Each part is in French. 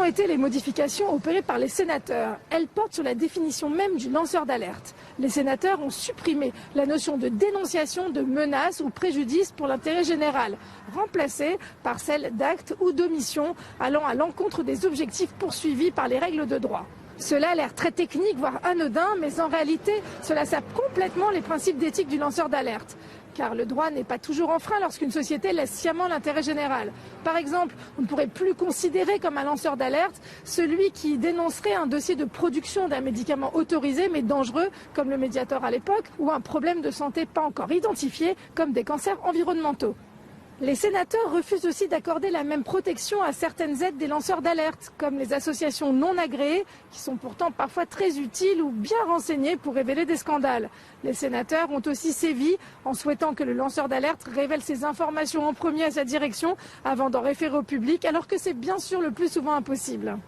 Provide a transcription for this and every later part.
ont été les modifications opérées par les sénateurs? Elles portent sur la définition même du lanceur d'alerte. Les sénateurs ont supprimé la notion de dénonciation de menaces ou préjudice pour l'intérêt général, remplacée par celle d'acte ou d'omission allant à l'encontre des objectifs poursuivis par les règles de droit. Cela a l'air très technique, voire anodin, mais en réalité, cela sape complètement les principes d'éthique du lanceur d'alerte. Car le droit n'est pas toujours enfreint lorsqu'une société laisse sciemment l'intérêt général. Par exemple, on ne pourrait plus considérer comme un lanceur d'alerte celui qui dénoncerait un dossier de production d'un médicament autorisé mais dangereux, comme le Mediator à l'époque, ou un problème de santé pas encore identifié, comme des cancers environnementaux. Les sénateurs refusent aussi d'accorder la même protection à certaines aides des lanceurs d'alerte, comme les associations non agréées, qui sont pourtant parfois très utiles ou bien renseignées pour révéler des scandales. Les sénateurs ont aussi sévi en souhaitant que le lanceur d'alerte révèle ses informations en premier à sa direction avant d'en référer au public, alors que c'est bien sûr le plus souvent impossible.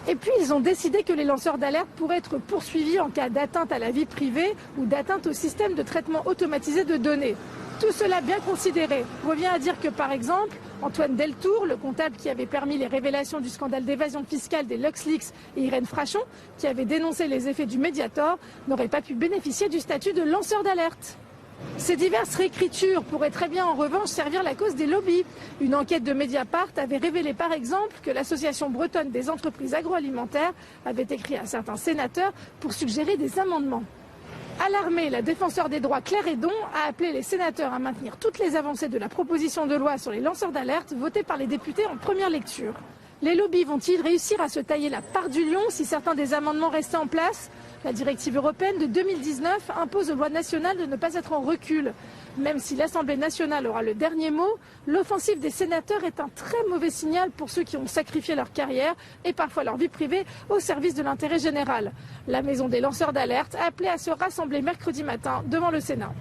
Et puis, ils ont décidé que les lanceurs d'alerte pourraient être poursuivis en cas d'atteinte à la vie privée ou d'atteinte au système de traitement automatisé de données. Tout cela bien considéré revient à dire que, par exemple, Antoine Deltour, le comptable qui avait permis les révélations du scandale d'évasion fiscale des LuxLeaks, et Irène Frachon, qui avait dénoncé les effets du Mediator, n'auraient pas pu bénéficier du statut de lanceur d'alerte. Ces diverses réécritures pourraient très bien en revanche servir la cause des lobbies. Une enquête de Mediapart avait révélé par exemple que l'association bretonne des entreprises agroalimentaires avait écrit à certains sénateurs pour suggérer des amendements. Alarmée, la défenseure des droits Claire Hédon a appelé les sénateurs à maintenir toutes les avancées de la proposition de loi sur les lanceurs d'alerte votée par les députés en première lecture. Les lobbies vont-ils réussir à se tailler la part du lion si certains des amendements restaient en place? La directive européenne de 2019 impose aux lois nationales de ne pas être en recul. Même si l'Assemblée nationale aura le dernier mot, l'offensive des sénateurs est un très mauvais signal pour ceux qui ont sacrifié leur carrière et parfois leur vie privée au service de l'intérêt général. La Maison des lanceurs d'alerte a appelé à se rassembler mercredi matin devant le Sénat.